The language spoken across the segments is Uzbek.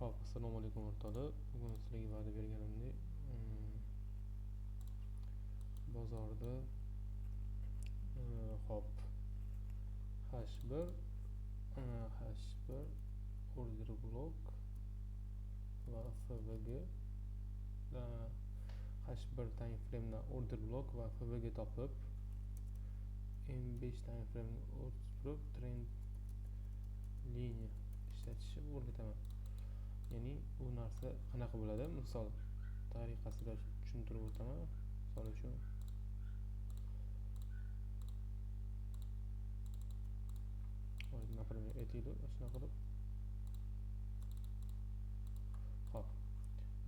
Hop, assalomu alaykum o'rtoqlar. Bugun sizlarga va'da berganimdek, bozorda hop H1 order block va FVG H1 time frame order block va FVG topib, M5 time frame o'tkazib trend liniya ishlatishni o'rgataman. Ya'ni bu narsa qanaqa bo'ladi? Misol tariqasida tushuntirib o'taman. Misol uchun например, aytaylik, shunaqa qilib. Hop.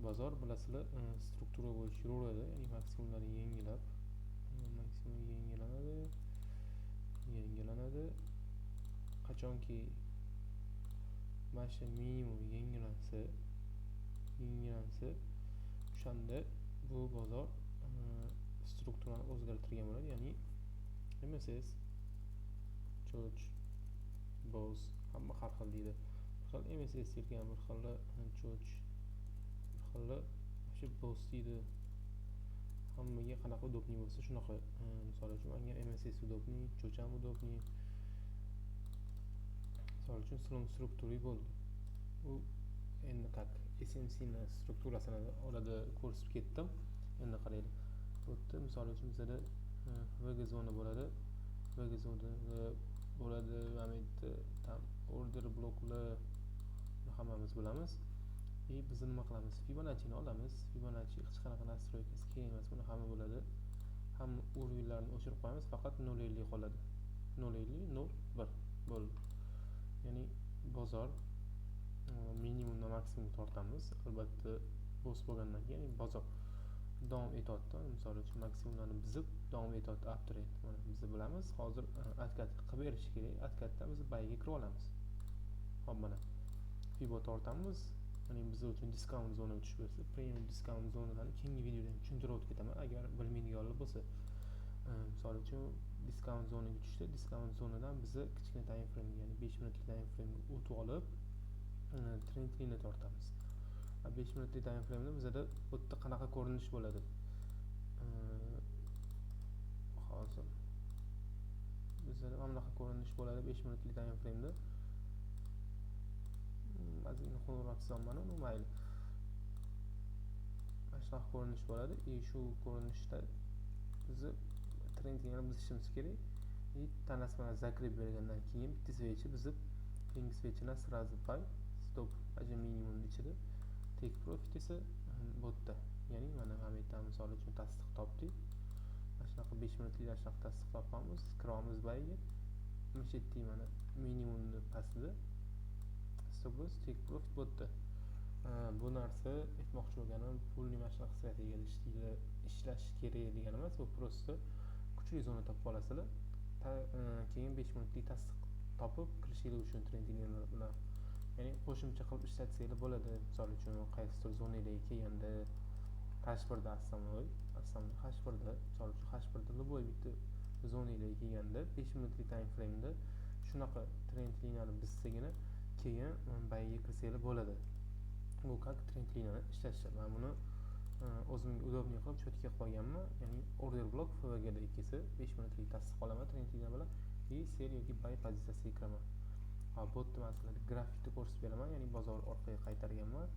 Bozor bilasizlar, struktura bo'yicha yuraveradi, ya'ni maksimumlarni yangilab, maksimum yangilanadi. Qachonki mana shu minimum yangilansa, o'shanda bu bozor strukturani o'zgartirgan bo'ladi, ya'ni MSS, Cho'ch, Boz hamma har xil deydi. Bir xil MSS deyilgan, bir xil Cho'ch, bir xil shu Boz deydi. Hammaga qanaqa udobniy bo'lsa shunaqa. Misol uchun menga MSS udobniy, Cho'ch ham udobniy. Misol uchun slum strukturi bo'ldi. U endi как SMC ni strukturasini oladi ko'rsatib ketdim. Endi qaraylik. Bu yerda misol uchun bizda VG zona bo'ladi. VG zona bo'ladi, mana bu yerda tam order bloklar hammamiz bilamiz. Biz nima qilamiz? Fibonacci'ni olamiz. Fibonacci hech qanaqa nastroykasi kerak emas, buni hamma bo'ladi. Hamma urinlarni o'chirib qo'yamiz, faqat 0.50 qoladi. 0.50 0.1 bo'ldi. Ya'ni bozor minimumdan maksimum tortamiz. Albatta bo'z bo'lgandan keyin, ya'ni bozor davom etyapti. Misol uchun maksimumlarni buzib davom etyapti uptrend. Mana biz bilamiz, hozir atkat qilib berish kerak. Atkatdan biz bayga kirib olamiz. Hop, mana fibo tortamiz. Ya'ni biz uchun discount zonaga tushib bersa, premium discount zonalarni keyingi videoda ham tushuntirib o'tib ketaman agar bilmaydiganlar bo'lsa. Misol uchun discount zonaga tushdi. Discount zonadan biz kichkina time frame, ya'ni 5 minutlik time frame o'tib olib, trend line tortamiz. 5 minutlik time frame da bizda bu yerda qanaqa ko'rinish bo'ladi? Hozir bizda mana bunaqa ko'rinish bo'ladi 5 minutlik time frame da. Mazini xonroq chizolman, uni mayli. Mana shunaqa ko'rinish bo'ladi. Shu ko'rinishda biz trend line'ni buzishimiz kerak. Tanasi bilan zakrib bergandan keyin bitta switch buzib, keyingi switchni сразу buy, stop, aja minimumni ichida. Take profit esa bu yerda. Ya'ni mana bu yerda misol uchun tasdiq topdik. Mana shunaqa 5 minutlik shunaqa tasdiq topamiz, kiramiz buyga. Mishetdi mana minimumni pastida. Stop loss, take profit bu yerda. Bu narsa aytmoqchi bo'lganim, pulni mana shunaqa strategiyada ishlash kerak degani emas, bu prosta kuchli zona topib olasizlar. Keyin 5 minutlik tasdiq topib kirishingiz uchun trend linealar bilan, ya'ni qo'shimcha qilib ishlatsanglar bo'ladi. Misol uchun qaysidir zonalarga kelganda H1da H1da, misol uchun H1da любой bitta zonalarga kelganda 5 minutlik time frame da shunaqa trend lineani buzsagina keyin bayga kirsanglar bo'ladi. Bu как trend lineani ishlashdir. Men buni o'zimga udobniy qilib cho'tka qilib qo'yganman. Ya'ni order block FVG da ikkisi 5 minutlik tasdiq olaman trend linea bilan sell yoki buy pozitsiyasiga kiraman. Bu yerda masalan grafikni ko'rsatib beraman, ya'ni bozor orqaga qaytarganman.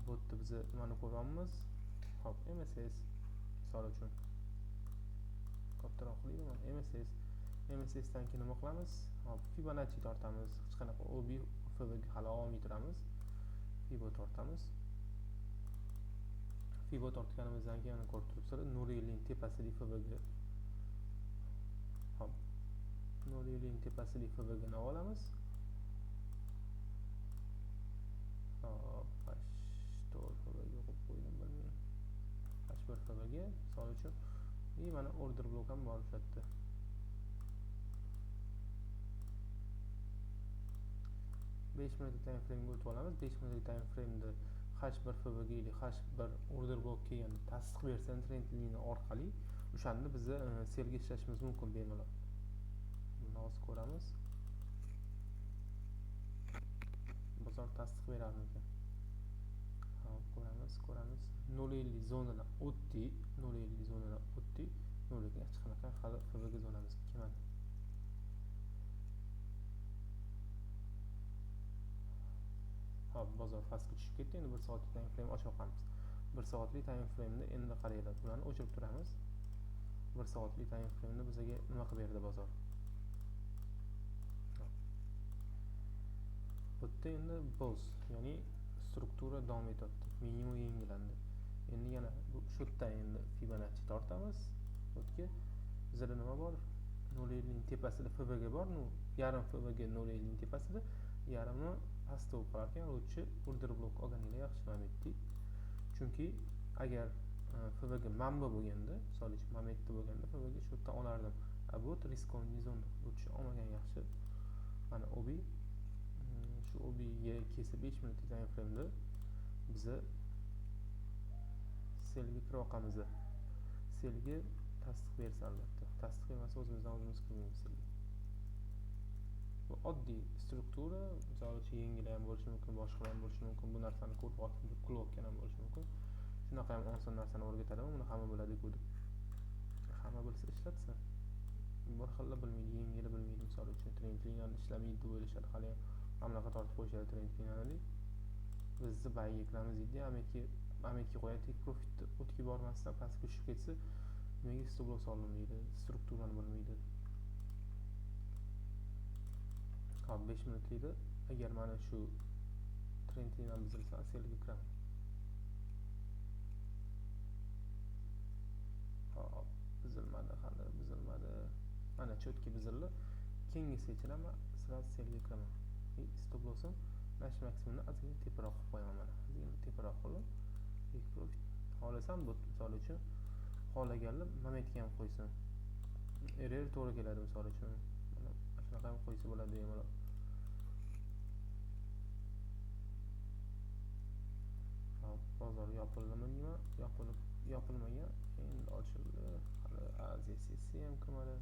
Bu yerda biz nimani ko'ryapmiz? Hop, MSS misol uchun kattaroq qilaylik. MSS dan keyin nima qilamiz? Hop, Fibonacci tortamiz. Hech qanaqa OB FVG hali olmay turamiz. Fibo tortamiz. Fibo tortganimizdan keyin ko'rib turibsizlar, 0.50 tepasidagi FVG. Hop, 0.50 tepasidagi FVG ni olamiz. Hop, H4 FVG qo'yib qo'ydim, bilmayman. H1 FVG misol uchun mana order blok ham bor o'sha yerda. Besh minutlik time frame ga o'tib olamiz. 5 minutlik time frame da H1 FVG ili H1 order blok kelganda tasdiq bersa trend linea orqali o'shanda biz sellga ishlashimiz mumkin bemalol. Buni hozir ko'ramiz. bozor tasdiq berarmikan. Hop, ko'ramiz 0.50 zonadan o'tdik, 0.50 zonadan o'tdik, 0ga hech qanaqa hali FVG zonamizga kelmadi. Hop, bozor pastga tushib ketdi. Endi 1 soatlik time frame ochib qo'yamiz. 1 soatlik time frame ni endi qaranglar, bularni o'chirib turamiz. 1 soatlik time frame ni bizga nima qilib berdi bozor? Bu yerda endi boz, ya'ni struktura davom etyapti. Minimum yangilandi. Endi yana shu yerda endi Fibonacci tortamiz. O'tga bizda nima bor? 0.50 ning tepasida FVG bor, yarim FVG 0.50 ning tepasida, yarimi pastda bo'lib qolar ekan. Lutchi order blok olganinglar yaxshi momentda. Chunki agar FVG manba bo'lganda, misol uchun momentda bo'lganda FVG shu yerdan olardim. Bu riskovniy zona. Lutchi olmagan yaxshi. Mana obi shu obiga kelsa 5 minutlik time frame'da biza selga kiroqamiz. Selga tasdiq bersa albatta. Tasdiq emas, o'zimizdan o'zimiz kirmaymiz selga. Bu oddiy struktura, misol uchun yengil ham bo'lishi mumkin, boshqa ham bo'lishi mumkin. Bu narsani ko'rib kulib ham bo'lishi mumkin. Shunaqa ham oson narsani o'rgatadimi? Buni hamma biladi-ku deb. Hamma bilsa ishlatsa. Bir xilla bilmaydi, yengil bilmaydi, misol uchun trendliniyani ishlamaydi deb o'ylashadi. Hali ham mamlaqa tortib qo'yishadi trendliniyani. Bizni bayiga kiramiz deydi, amakki qo'yadi, tek profitni o'tga bormasdan pastga tushib ketsa, nimaga stop loss olinmaydi, strukturani bilmaydi. Hop, 5 minutlikda agar mana shu trendliniyani buzilsa, selga kiraman. Hop, buzilmadi, hali buzilmadi. Mana cho'tki buzildi. Keyingi sechinaman, sразу selga kiraman. Stop loss'im max maksimumni ozgina teparoq qilib qo'yaman mana. Ozgina teparoq qilib, tek profit xohlasam bu misol uchun xohlaganlar momentga ham qo'ysin. Error to'g'ri keladi misol uchun. Mana shunaqa ham qo'ysa bo'ladi bemalol. Hop, bozor yopildimi nima? Yopilmagan. Endi ochildi. Hali Aziya sessiya ham kirmadi.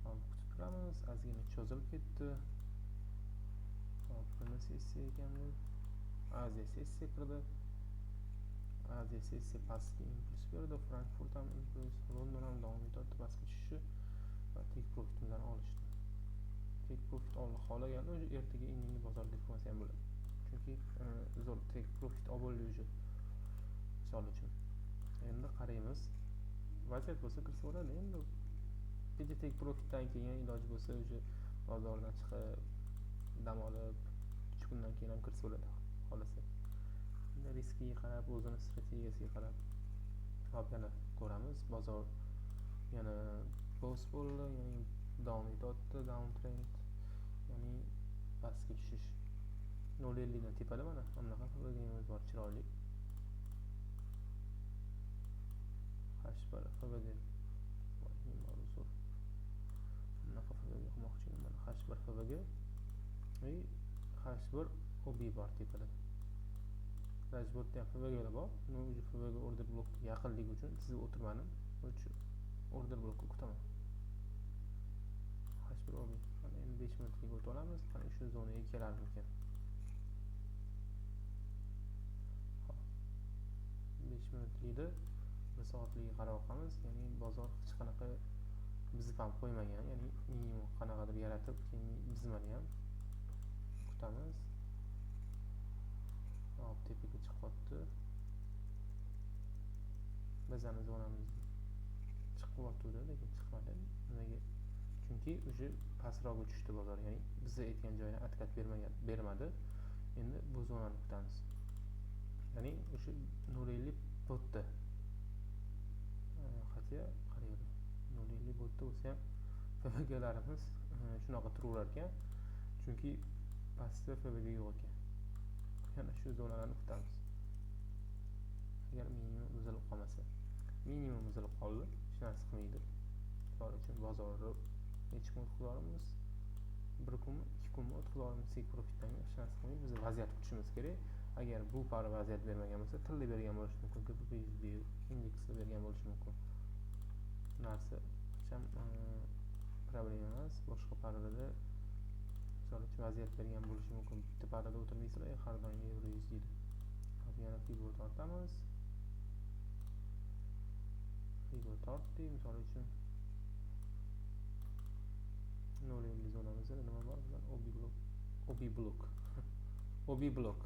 Hop, kutib turamiz. Ozgina cho'zilib ketdi. Hop, nima sessiya ekan bu? Aziya sessiya kirdi. Aziya sessiya pastga impuls berdi. Frankfurt ham impuls, London ham davom etadi pastga tushishi va tek profitimizni olishdi. Tek profit xohlagan o'zi ertaga indingi bozor deformatsiya ham bo'ladi. Chunki zo'r tek profit olib o'zi misol uchun. Endi qaraymiz. Vaziyat bo'lsa kirsa bo'ladi. Endi kecha tek profitdan keyin iloji bo'lsa o'zi bozordan chiqib dam olib 3 kundan keyin ham kirsa bo'ladi xolasa. Endi riskiga qarab, o'zini strategiyasiga qarab hop yana ko'ramiz. Bozor yana boss bo'ldi, ya'ni davom etyapti, down trend, ya'ni pastga tushish. 0.50 dan tepada mana bunaqa FVG'miz bor, chiroyli. H1 FVG. Bunaqa FVG qilmoqchiman mana H1 FVG. H1 OB bor tepada. Dashbordda ham FVG bor. O'zi FVG order blokka yaqinligi uchun sizga o'tirmadim. O'sha order blokka kutaman. H1 OB. Mana endi 5 minutlik o'tib olamiz. Mana shu zonaga kelarmikan. 5 minutlikda 1 soatlikga qarab qo'yamiz. Ya'ni bozor hech qanaqa buzib ham qo'ymagan, ya'ni minimum qanaqadir yaratib, keyin buzmani ham kutamiz. Hop, tepaga chiqyapti. Bizani zonamiz chiqyapti-da, lekin chiqmadi. Nimaga? Chunki o'sha pastroqga tushdi bozor, ya'ni biz aytgan joydan atkat bermadi. Endi bu zonani kutamiz. Ya'ni o'sha 0.50 botda. Qat'iy qaraydi. 0.50 botda bo'lsa ham FVG'larimiz shunaqa turaverar ekan. Chunki pastda FVG yo'q ekan. Yana shu zonalarni kutamiz. Agar minimum buzilib qolmasa. Minimum buzilib qoldi, hech narsa qilmaydi. Misol uchun bozorni necha kun o'tkazamiz? 1 kunmi, 2 kunmi o'tkazamiz tek profitdan hech narsa qilmaydi. Biz vaziyat kutishimiz kerak. Agar bu pari vaziyat bermagan bo'lsa, tilli bergan bo'lishi mumkin, GPP indeksda bergan bo'lishi mumkin. Narsa hech ham problema emas. Boshqa parada misol uchun vaziyat bergan bo'lishi mumkin. Bitta parrada o'tirmaysizlar, har doim euro 100 deydi. Hop, yana figur tortamiz. Figur tortdik, misol uchun 0.50 zonamizda nima bor? Bular obi blok. Obi blok.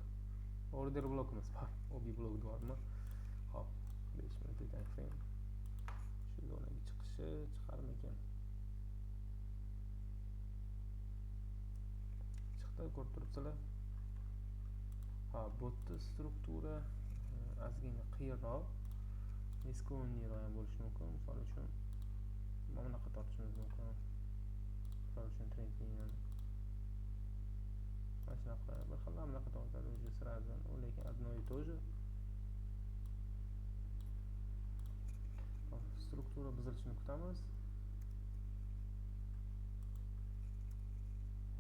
Order blokimiz bor. Obi blok bormi? Hop, 5 minutlik time frame. Shu zonaga chiqarmikan? Chiqdi, ko'rib turibsizlar. Ha, botni struktura ozgina qiyinroq, riskovaniroq ham bo'lishi mumkin. Misol uchun mana bunaqa tortishimiz mumkin. Misol uchun trending mana shunaqa bir xil bunaqa tortadi уже сразу, lekin одно и то же. Struktura buzilishini kutamiz.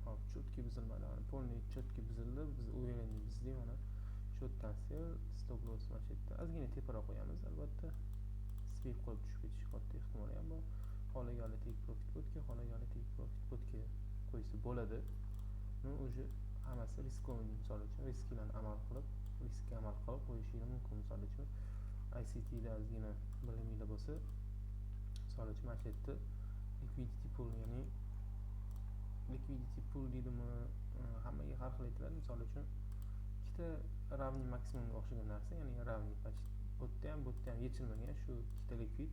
Hop, четкий buzilmadi. Полный четкий buzildi. Biz o'ylagandik bizda mana shotdan sel, stop loss mana shu yerda ozgina teparoq qo'yamiz. Albatta sweep qilib tushib ketish katta ehtimoli ham bor. Xohlaganlar take profit botga, xohlaganlar take profit botga qo'ysa bo'ladi. Но уже hammasi riskovniy, misol uchun risklarni amal qilib qo'yishingiz mumkin. Misol uchun ICT da ozgina biliminglar bo'lsa, misol uchun mana shu yerda liquidity pool, ya'ni liquidity pool deydimi, hammaga har xil aytiladi. Misol uchun ikkita ravniy maksimumga o'xshagan narsa, ya'ni ravniy botda ham yechilmagan shu ikkita likvid.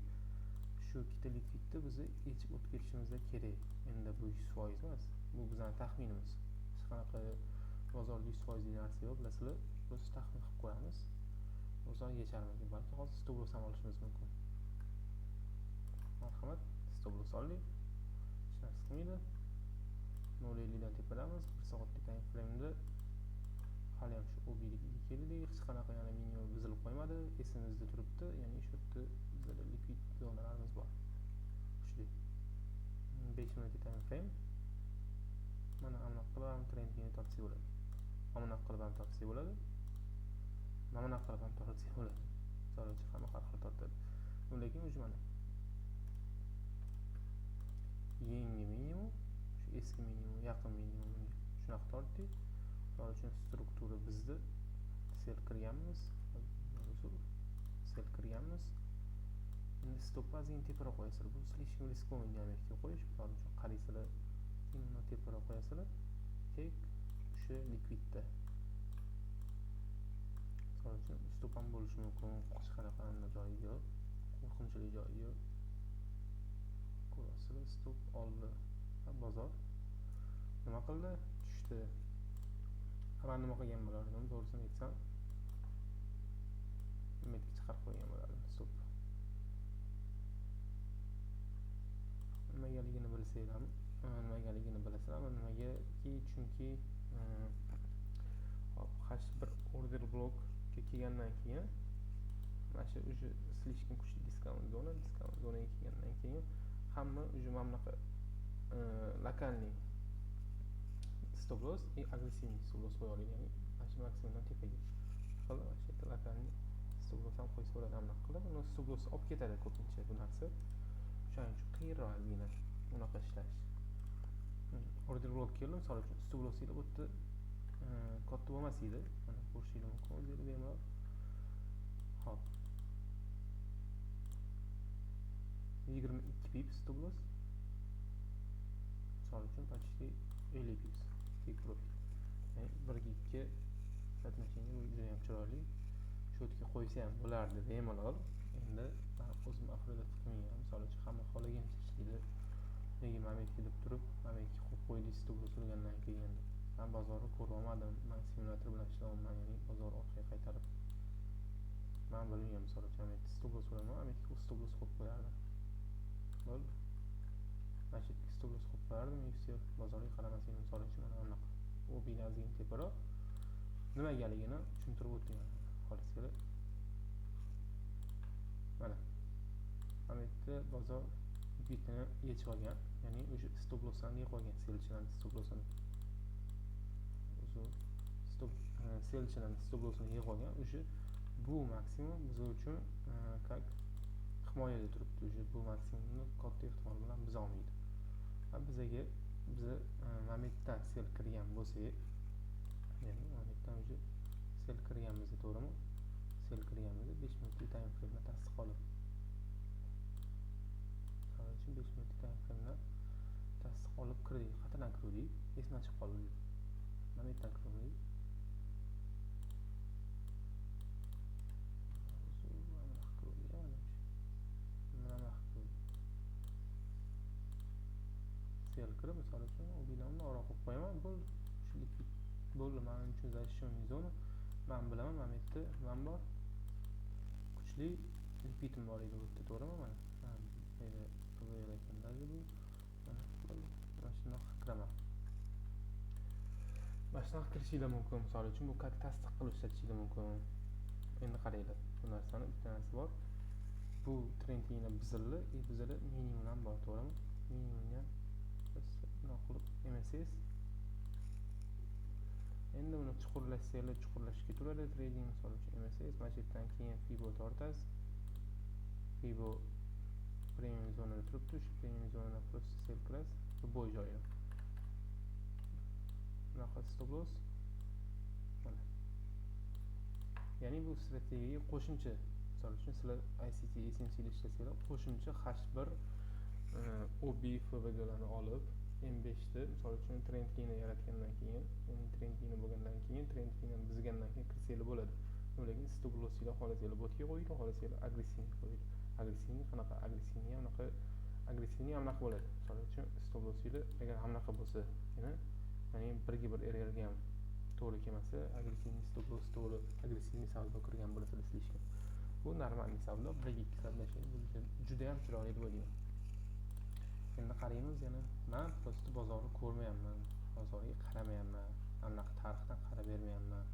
Shu ikkita likvidni biz yechib o'tib ketishimiz kerak. Endi bu 100% emas. Bu bizning taxminimiz. Hech qanaqa bozorda 100% narsa yo'q, bilasizlar. Biz taxmin qilib qo'yamiz. Bozor yecharmikan, balki hozir stop loss ham olishimiz mumkin. Marhamat, stop loss oldik. Hech narsa qilmaydi. 0.50 dan tepalarimiz. 1 soatlik time frame'da hali ham shu OB-ga keldik. Hech qanaqa yana minimum buzilib qo'ymadi. Esimizda turibdi. Ya'ni shu yerda bizda likvid zonalarimiz bor. Kuchli. 5 minutlik time frame. Mana anaqa qilib ham trendini topsa bo'ladi. Mana bunaqa qilib ham topsa bo'ladi. Mana bunaqa qilib ham topsa bo'ladi. Misol uchun hamma har xil tortadi. Lekin o'zi mana yangi minimum, shu eski minimum, yaqin minimumga shunaqa tortdik. Misol uchun struktura bizda sel kirganmiz. Endi stop ozgina teparoq qo'yasizlar. Bu слишком riskovniy diametrga qo'yish. Misol uchun qaraysizlar, uni teparoq qo'yasizlar. Tek o'sha likvidda. Misol uchun stop ham bo'lishi mumkin. Hech qanaqa joyi yo'q. Qo'rqinchli joyi yo'q. Ko'rasizlar, stop oldi. Bozor nima qildi? Tushdi. Men nima qilgan bo'lardim? To'g'risini aytsam, nimaga chiqarib qo'ygan bo'lardim stop. Nimagaligini bilsanglarmi? Nimagaligini bilasizlarmi? Nimagaki? Chunki hop, bir order blokga kelgandan keyin mana shu уже слишком kuchli diskount zonaga kelgandan keyin hamma уже mana bunaqa lokalniy stop loss и agressivniy stop loss qo'ya oladi. Ya'ni mana shu maksimumdan tepaga qilib, mana shu yerda lokalniy stop loss ham qo'ysa bo'ladi. Anaqa qilib, uni stop loss olib ketadi ko'pincha bu narsa. Shuning uchun qiyinroq ozgina bunaqa ishlash. Order block keldi, misol uchun stop loss ila o'tdi. Katta bo'lmas edi. Mana ko'rishingiz mumkin o'zingizlar bemalol. Hop. 22 pips stop loss. Misol uchun почти 50 pips take profit. Ya'ni 1-2 qatnashingiz bu juda ham chiroyli. Shotga qo'ysa ham bo'lardi bemalol. Endi men o'zim oxirida tutmayman. Misol uchun hamma xohlagancha ishlaydi. Nega men kelib turib, men qo'yib qo'ydik stop loss urgandan keyin. Men bozorni ko'rib olmadim. Men simulyator bilan ishlayapman, ya'ni bozor orqaga qaytarib. Men bilmayman, misol uchun stop loss uraman, men stop loss qo'yib qo'yardim. Bo'ldi. Mana shu stop loss qo'yib qo'yardim, yuksak bozorga qaramasdan, misol uchun mana bunaqa. U binazing teparoq nimagaligini tushuntirib o'tgan. Xolislar. Mana. Mana yerda bozor bitini yechib olgan, ya'ni o'sha stop losslarni yeb olgan, selchilarning stop lossini. Selchilarning stop lossini yeb olgan, o'sha bu maksimum biz uchun как himoyada turibdi. O'sha bu maksimumni katta ehtimol bilan biz olmaydi. Bizaga bizni mana bu yerda sel kirgan bo'lsa, ya'ni mana bu yerdan уже sel kirganimizda, to'g'rimi? Sel kirganimizda 5 minutlik time frame tasdiq olib, misol uchun 5 minutlik time frame tasdiq olib kirdik. Qayerdan kirdik? Esdan chiqib qoldi. Mana bu yerdan kirdik. Sel kirib, misol uchun u binoni ora qo'yib qo'yaman, bo'ldi. Shulik bo'ldi. Men uchun защищенный zona. Men bilaman, mana bu yerda nima bor? Kuchli repeatim bor edi bu yerda, to'g'rimi? Mana mayda ekandagi bu. Mana shundoq kiraman. Mana shunaqa kirishinglar mumkin. Misol uchun bu как tasdiq qilib ishlatishinglar mumkin. Endi qaranglar, bu narsani bitta narsa bor. Bu trendinglar buzildi, buzilib minimum ham bor, to'g'rimi? Minimumni nima qilib MSS. Endi buni chuqurlashsanglar, chuqurlashib ketaveradi trading. Misol uchun MSS mana shu yerdan keyin Fibo tortasiz. Fibo premium zonada turibdi, shu premium zonadan просто sel kirasiz. Bu bo'y joyi. Bunaqa stop loss. Mana. Ya'ni bu strategiyaga qo'shimcha, misol uchun sizlar ICT SMC ile ishlasanglar, qo'shimcha H1 OB FVGlarni olib M5 ni misol uchun trend line yaratgandan keyin, ya'ni trend line bo'lgandan keyin, trend line buzgandan keyin kirsanglar bo'ladi. Lekin stop lossinglar xohlasanglar botga qo'yinglar, xohlasanglar agressivni qo'yinglar. Agressivni qanaqa? Agressivni ham bunaqa, agressivni ham bunaqa bo'ladi. Misol uchun stop lossinglar agar hamnaqa bo'lsa, ya'ni birga bir erga ham to'g'ri kelmasa, agressivni stop loss to'g'ri, agressivni savdo kirgan bo'lsa sizlar. Bu normal savdo, 1-2 savdlashing. Bu juda ham chiroyli deb o'ylayman. Endi qaraymiz, yana men prosta bozorni ko'rmayapman, bozorga qaramayapman, anaqa tarixdan qarab bermayapman.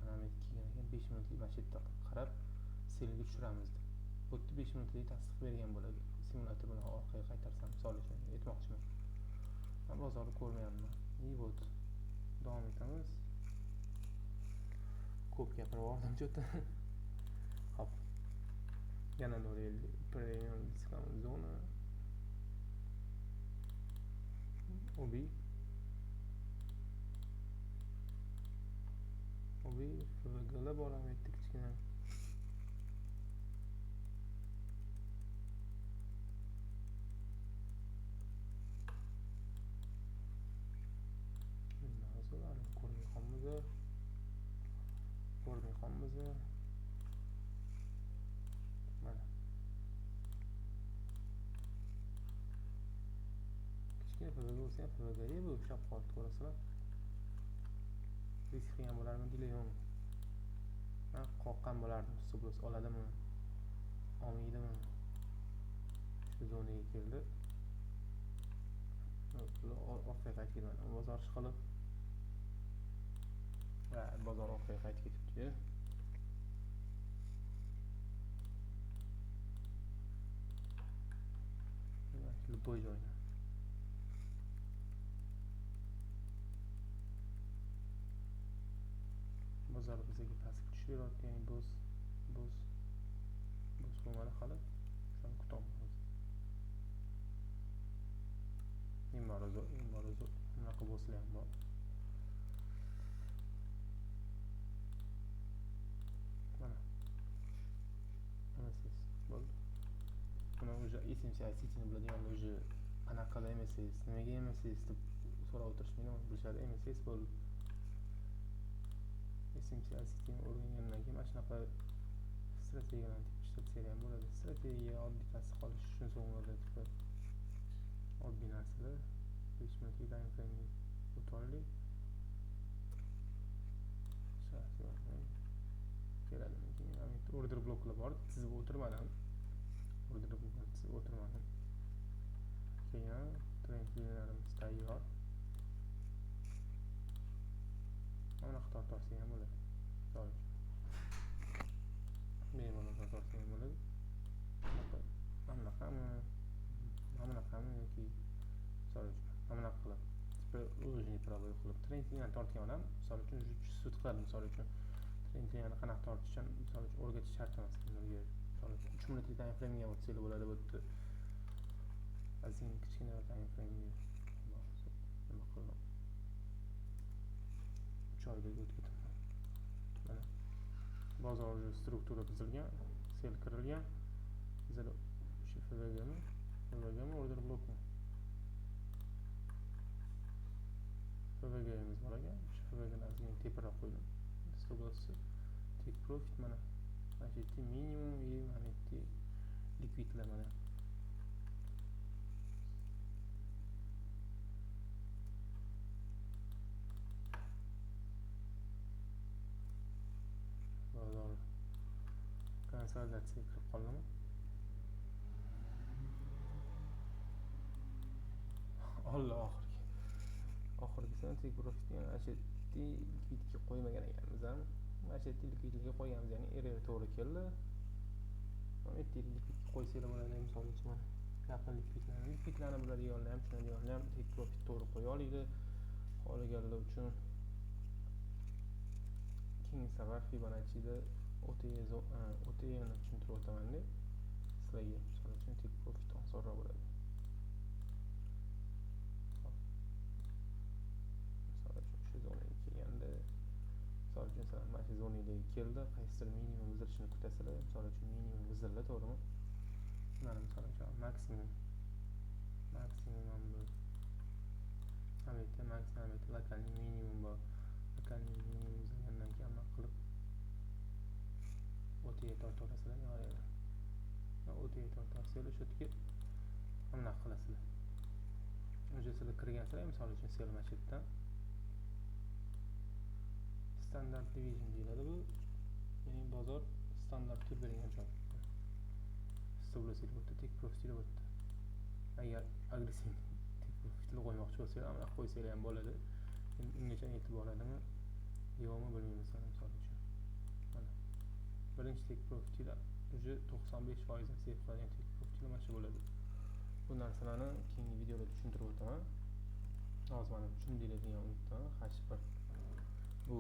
Mana men keyin 5 minutlik masjidda qarab selga tushiramiz deb. Bu yerda 5 minutlik tasdiq bergan bo'ladi. Simulyator bilan orqaga qaytarsam, misol uchun aytmoqchiman. Men bozorni ko'rmayapman. Вот. Davom etamiz. Ko'p gapirib oldim jo'ta. Hop. Yana do'raylik. Premium discount zona. OB FVG'lar bor ham aytdi kichkina. Hozir ko'rmay qolmiz. Mana. Kichkina FVG bo'lsa ham FVG bu ushlab qoldi, ko'rasizlar. Risk ham bo'larmi deylar. Men qoqqan bo'lardim, stop loss oladimi? Olmaydimi? Shu zonaga keldi. Orqaga qaytib ketmadi. Bozor chiqilib. Bozor orqaga qaytib ketibdi. Любой joyda. Bozor bizga pastga tushib berayotgan, ya'ni bo'z bo'lmadi hali. Shuni kutamiz. Imorozo bunaqa bo'lsa ham bor. Mana. MSS bo'ldi. Buni уже SMC ICT'ni biladigan уже anaqada MSS, nimaga MSS deb so'rab o'tirishmaydi, bilishadi. MSS bo'ldi. SMC ICT'ni o'rgangandan keyin mana shunaqa strategiyalarni ishlatsa ham bo'ladi. Strategiya oddiy tasdiq olish uchun so'nglarda tipi oddiy narsalar. 5 minutlik time frame o'toldi. Keladi. Keyin order bloklar bor, chizib o'tirmadim. Keyin trend linelarimiz tayyor. Mana tortsa ham bo'ladi. Misol uchun. Bemalol tortsa ham bo'ladi. Manaqami yoki misol uchun mana qilib o'zini provoy qilib trendingni tortgan odam misol uchun sud qiladi. Misol uchun trendingni qanaqa tortishni misol uchun o'rgatish shart emas. Misol uchun 3 minutlik time frame ga o'tsanglar bo'ladi. Bu yerda azin kichkina time frame oylik o'tib ketibman. Mana bozor struktura tuzilgan, sel kirilgan. Bizlar shu FVGmi order blokmi? FVG'miz bor ekan. Shu FVG'ni azgina teparoq qo'ydim. Stop loss'si take profit mana. Mana shu yerda minimum и mana yerda likvidlar mana. Bozor konsolidatsiyaga kirib qoldimi? Alloh oxirgisini take profitni mana shu yerda likvidga qo'ymagan ekanmiz ham. Mana shu yerda likvidga qo'yganmiz, ya'ni error to'g'ri keldi. Mana yerda likvidga qo'ysanglar bo'ladi, misol uchun mana yaqin likvidlarni biladiganlar ham, tushunadiganlar ham take profit to'g'ri qo'ya oladi. Qolganlar uchun keyingi safar Fibonacci'da OTA'ni tushuntirib o'taman-da sizlarga. Misol uchun take profit osonroq bo'ladi. Misol uchun shu zonaga kelganda, misol uchun sizlar mana shu zonaga keldi, qaysidir minimum buzilishini kutasizlar. Misol uchun minimum buzildi, to'g'rimi? Mana misol uchun maksimum ham bu. Hamda maksimum lokalniy minimum bor. Lokalniy minimum buzilgandan keyin anaqa qilib OTAga tortaverasizlar, yoradi. OTAga tortaverasizlar, shu yerga anaqa qilasizlar. O'sha sizlar kirgansizlar, misol uchun sel mashitdan standart division deyiladi bu. Ya'ni bozor standart tur bergan joy. Stop-loss ilib o'tdi, take profit ilib o'tdi. Agar agressiv take profitni qo'ymoqchi bo'lsangiz, anaqa qo'ysanglar ham bo'ladi. Ungacha yetib boradimi, yo'qmi bilmaymiz, misol uchun. Mana birinchi take profitlar уже 95% save qilgan take profitlar mana shu bo'ladi. Bu narsalarni keyingi videoda tushuntirib o'taman. Hozir mana tushundinglar degan umiddaman. Hech bir bu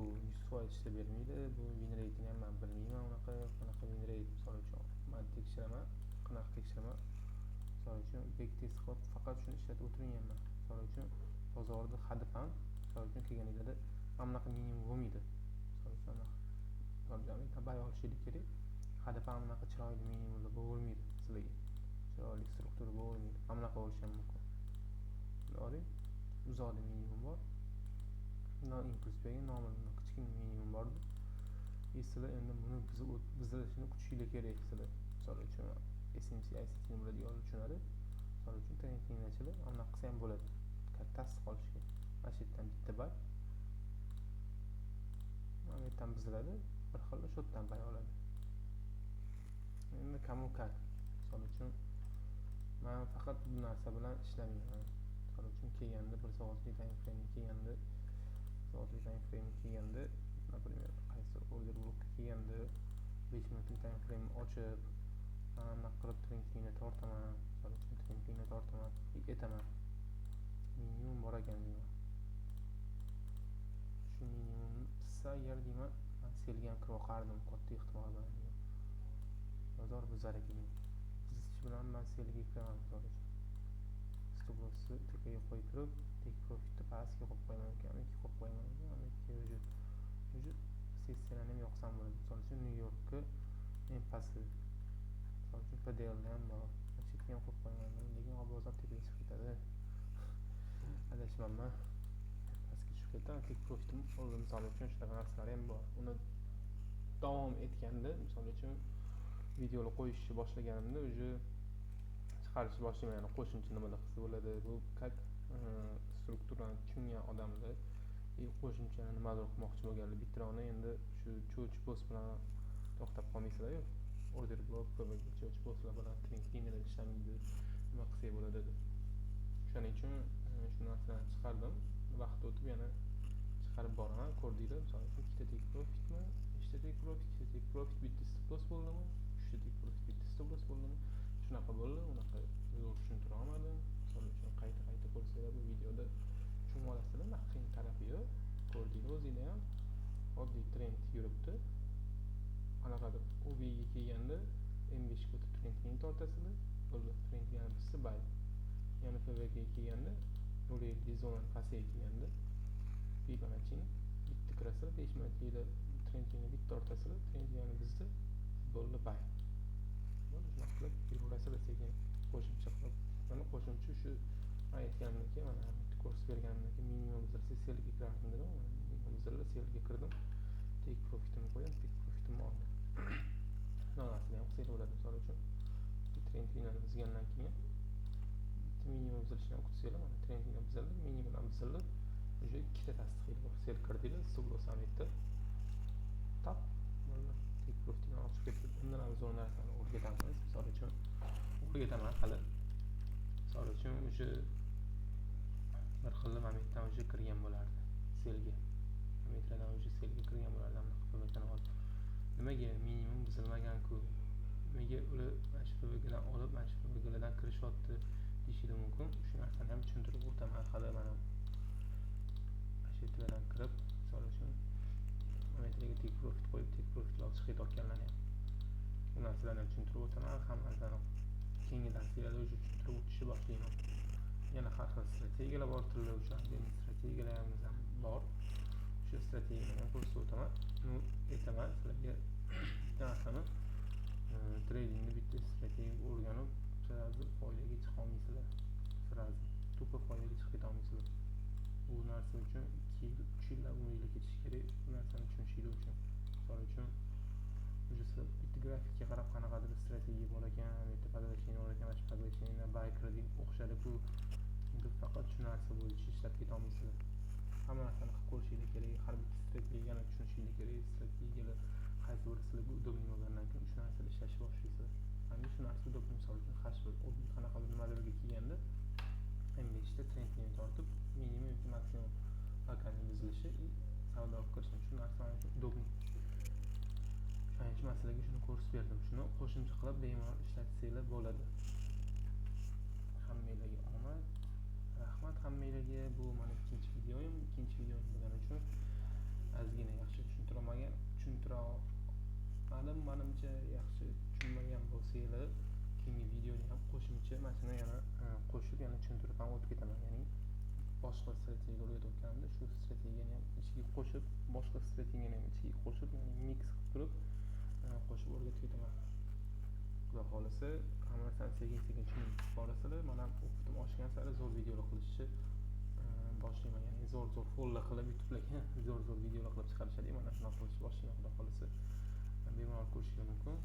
100% ishlab bermaydi. Bu win rate'ini ham men bilmayman, unaqa win rate misol uchun men tekshiraman, qanaqa tekshiraman. Misol uchun backtest qilib faqat shuni ishlatib o'tirganman. Misol uchun bozorda hadab ham misol uchun kelganingizda anaqa minimum bo'lmaydi. Misol uchun anaqa bay olishingiz kerak. Hadab ham anaqa chiroyli minimumlar bo'lmaydi sizlarga. Chiroyli struktura bo'lmaydi. Anaqa bo'lishi ham mumkin. Oling, uzoqda minimum bor. No impuls bergan noma'lum kichkina minimum bor. Sizlar endi buni buzilishini kutishingiz kerak sizlar. Misol uchun SMC, ICT ni biladiganlar tushunadi. Misol uchun trendinglarchilar anaqa qilsa ham bo'ladi. Kattasi qolishga. Mana shu yerdan bitta bay. Mana bu yerdan buziladi, bir xil shu yerdan bay oladi. Endi kamukal. Misol uchun men faqat bu narsa bilan ishlamayman. Misol uchun kelganda bir soatlik time frame kelganda, например, qaysi order blok kelganda 5 minutlik time frame ochib, anaqa qilib trendingni tortaman. Misol uchun trendingni tortaman, etaman. Minimum bor ekan deyman. Shu minimumni pissa agar deyman, men selga ham kirib oqardim katta ehtimol bilan. Bozor buzar ekan. Buzish bilan men selga kiraman misol uchun. Stop loss'ni tekaga qo'yib turib, take profitni pastga qo'yib qo'yaman ekan, qo'yib qo'yaman. Уже sessiyalarni ham yoqsam bo'ladi. Misol uchun New Yorkka eng pastli. Misol uchun PDLni ham bor. Chekni ham qo'yib qo'yaman. Lekin bozor tepaga chiqib ketadi. Adashmanman. Pastga tushib ketadi. Take profitim o'zi misol uchun shunaqa narsalar ham bor. Uni davom etganda, misol uchun videoni qo'yishni boshlaganimda уже chiqarishni boshlayman. Qo'shimcha nimalar qilsa bo'ladi. Bu как strukturani tushungan odamlar qo'shimchani nimadir qilmoqchi bo'lganlar bittironi endi shu cho'ch boss bilan to'xtab qolmaysizlar-ku. Order blok va cho'ch bosslar bilan trendinglar ishlamaydi. Nima qilsa bo'ladi deb. Shuning uchun shu narsalarni chiqardim. Vaqt o'tib yana chiqarib boraman. Ko'rdinglar, misol uchun ikkita take profitmi? Ikkita take profit, bitta stop loss bo'ldimi? Uchta take profit, bitta stop loss bo'ldimi? Shunaqa bo'ldi, unaqa zo'r tushuntira olmadim. Misol uchun qayta ko'rsanglar bu videoda tushunib olasizlar, naq qiyin tarafi yo'q. Ko'rdinglar o'zinglar ham. Oddiy trend yuribdi. Anaqadir OBga kelganda M5 ga o'tib trendni tortasizlar. Bo'ldi, trend yana birsi bay. Yana FVG ga kelganda 0.7 zona pastiga kelganda Fibonacci'ni bitta kirasizlar 5 minutlikda trendingni bitta tortasizlar, trendingni bizni futbolda bay shunaqa qilib yuraverasizlar sekin qo'shimcha qilib. Mana qo'shimcha shu aytganimdek mana bitta ko'rsatib berganimdek minimum bizlar selga kirardim dedim. Minimum bizlar selga kirdim. Take profitimni qo'ydim, take profitimni oldim. Nonasini ham qilsa bo'ladi misol uchun. Trendingni bizgandan keyin minimum bizlarni ham kutsanglar mana trendingni bizlar minimum ham bizlar уже ikkita tasdiqlaydi bor. Sel kirdinglar, stop loss ham bitta. Tap mana take profitimni olib ketdi. Undan ham zo'r narsani o'rgatamiz. Misol uchun o'rgataman hali. Misol uchun o'sha bir xil momentdan o'sha kirgan bo'lardi selga. Momentlardan o'sha selga kirgan bo'lardi anaqa PVKni olib. Nimaga minimum buzilmagan-ku? Nimaga ular mana shu PVKdan olib, mana shu PVKlardan kirishyapti deyishim mumkin. Shu narsani ham tushuntirib o'taman hali mana. Mana shu yerlardan kirib, misol uchun momentlarga take profit qo'yib, take profit olib chiqib ketayotganlarni ham. Bu narsalarni ham tushuntirib o'taman. Hamma narsani keyingi darslarda o'sha tushuntirib o'tishni boshlayman. Yana har xil strategiyalar bor, turli o'sha strategiyalarimiz ham bor. O'sha strategiyalarni ham ko'rsatib o'taman. Aytaman sizlarga bitta narsani tradingni bitta strategiya o'rganib, sirazi foydaga chiqa olmaysizlar. Sirazi to'pa foydaga chiqib keta olmaysizlar. Bu narsa uchun 2 yil, 3 yillar umringlar ketishi kerak. Bu narsani tushunishinglar uchun. Misol uchun o'sha bitta grafikka qarab qanaqadir strategiya bor ekan, bitta podvochение bor ekan, mana shu podvochениеdan buy kirdik o'xshadi-ku. Endi faqat shu narsa bo'yicha ishlab keta olmaysizlar. Hamma narsani qilib ko'rishinglar kerak, har bitta strategiyani tushunishinglar kerak. Strategiyalar qaysi biri sizlarga удобный bo'lgandan keyin shu narsada ishlashni boshlaysiz. Endi shu narsa удобный, misol uchun qanaqadir nimalarga kelganda M5 da trendni tortib, minimum yoki maksimum akanning buzilishi savdo olib kirishim shu narsa uchun удобный. Shuning uchun sizlarga shuni ko'rsatib berdim. Shuni qo'shimcha qilib bemalol ishlatsanglar bo'ladi. Hammanglarga omad. Rahmat hammanglarga. Bu mana ikkinchi videoim. Ikkinchi videoim bo'lgani uchun ozgina yaxshi tushuntirolmadim. Menimcha yaxshi tushunmagan bo'lsanglar, keyingi videoni ham qo'shimcha mana shuni yana qo'shib yana tushuntirib ham o'tib ketaman. Ya'ni boshqa strategiya o'rgatayotganimda shu strategiyani ham ichiga qo'shib, boshqa strategiyani ham ichiga qo'shib, ya'ni mix qilib turib qo'shib o'rgatib ketaman. Xudo xolisa, hamma narsani sekin-sekin tushunib borasizlar. Men ham o'qitim oshgan sari zo'r videolar qilishni boshlayman. Ya'ni zo'r follar qilib YouTube'larga zo'r videolar qilib chiqarishadi. Mana shunaqa qilishni boshlayman. Xudo xolisa, bemalol ko'rishingiz mumkin.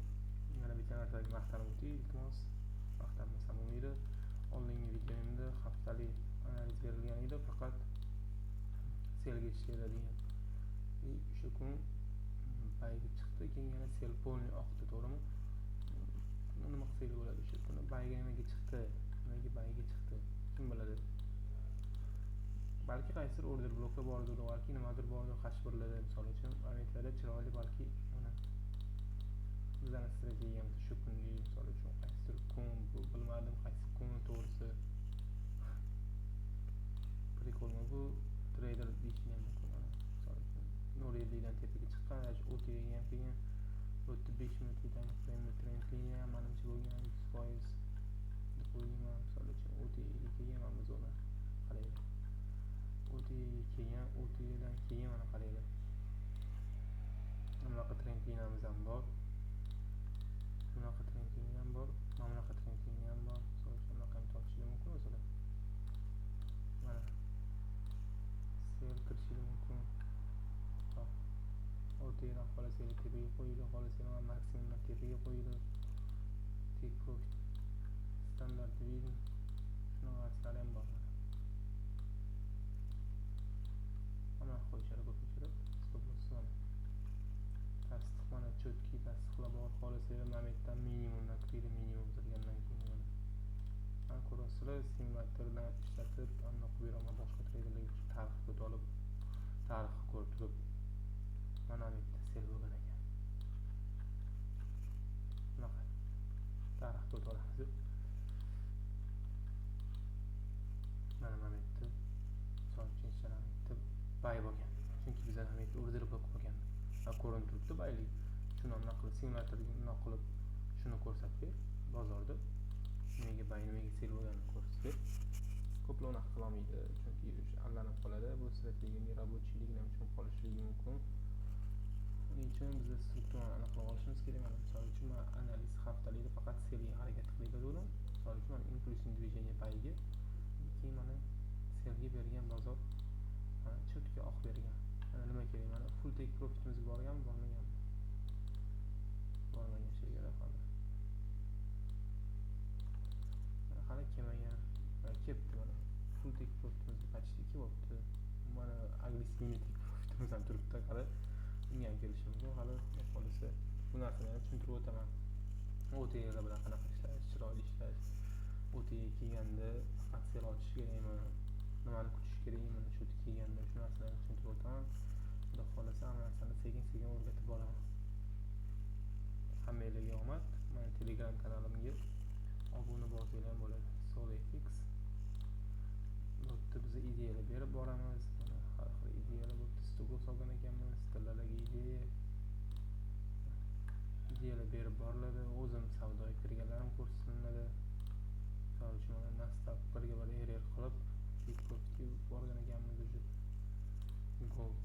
Yana bitta narsaga maqtanib o'tay, iltimos. Maqtanmasam bo'lmaydi. Oldingi videomda haftalik analiz berilgan edi, faqat selga ishlaydigan. O'sha kun bayga chiqdi, keyin yana sel polni oqdi, to'g'rimi? Nima qilsak bo'ladi o'sha kuni bayga nimaga chiqdi? Nimaga bayga chiqdi? Kim biladi? Balki qaysidir order blokka bordir, balki nimadir bordir, qashbirladi, misol uchun momentlarda chiroyli balki mana bizning strategiyamiz shu kunlik, misol uchun qaysidir kun, bu bilmadim qaysi kun to'g'risi. Prikolmi bu? Trader deyishim mumkin mana. Misol uchun 0.50 dan tepaga chiqqan, OTAga ham kelgan. O'tdi 5 minutlikdan frame trend liniya menimcha bo'lgan 100% deb o'ylayman. Misol uchun OTAga kelgan mana zona. Qaraylik. OTAga kelgan, OTAdan keyin mana qaraylik. Bunaqa trend liniyamiz ham bor. Bunaqa trend liniya ham bor. Bunaqa trend liniya ham bor. Misol uchun bunaqa ham topishingiz mumkin o'zida. Mana sel kirishingiz mumkin. OTAdan xohlasangiz tepaga qo'yinglar, xohlasangiz maksimumdan tepaga qo'yinglar. Take profit, standard dividend, shunaqa narsalar ham bor. Mana qo'yishadi ko'pincha stop loss mana. Tasdiq mana cho'tki tasdiqlar bor. Xohlasangiz momentdan minimumdan kirib, minimum turgandan keyin mana. Mana ko'rasizlar, simulatordan ishlatib, aniq beraman boshqa traderlarga tarixga o'tib olib, tarixni ko'rib turib mana bitta sel bo'lgan ekan. Bunaqa tarixga o'tib olamiz. Mana momentda so'ngchi ishlanib bay bo'lgan. Chunki bizlar momentda order blok bo'lgan. Ko'rinib turibdi baylik. Shuni ham qilib simulatorga uni qilib shuni ko'rsatib ber bozorda. Nimaga bay, nimaga sel bo'lganini ko'rsatib ber. ko'plar unaqa qilolmaydi, chunki allanib qoladi. Bu strategiya нерабочийligini ham tushunib qolishligi mumkin. Uning uchun biz strukturani aniqlab olishimiz kerak. Mana misol uchun men analiz haftalikda faqat selga harakat qilib berdim. Misol uchun mana impulsning движение payiga keyin mana selga bergan bozor mana четко oq bergan. Mana nima kerak? Mana full take profitimizga borganmi, bormaganmi? Bormagan shekilli hali. Mana hali kelmagan. Ketdi mana. Full take profitimiz почти kelibdi. Mana agressiv take profitimiz ham turibdi hali. Bunga ham kelishim mumkin. Hali qolsa bu narsani ham tushuntirib o'taman. OTA'lar bilan qanaqa ishlash, chiroyli ishlash. OTA'ga kelganda faqat sel ochish kerakmi? Nimani kutish kerakmi? Shu kelganda shu narsalarni tushuntirib o'taman. Xudo xohlasa hamma narsani sekin-sekin o'rgatib boraman. Hammalarga omad. Mana Telegram kanalimga obuna bo'lsanglar bo'ladi. SolFX. Bu yerda biz ideyalar berib boramiz. Mana har xil ideyalar bo'pti. Stokga solgan ekanmiz. Sitlarga ideyalar berib boriladi. O'zim savdoga kirganlarim ko'rsatiladi. Misol uchun mana Nasdaq birga bir error qilib take profitga borgan ekanmiz уже. Gold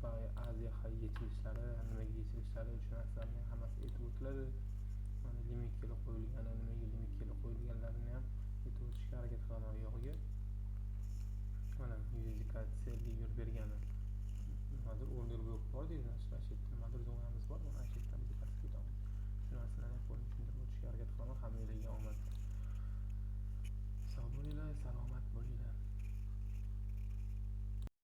Buy Aziya High yechilishlari, nimaga yechilishlari, shu narsalarning hammasi aytib o'tiladi. Mana limit kelib qo'yilgani, nimaga limit kelib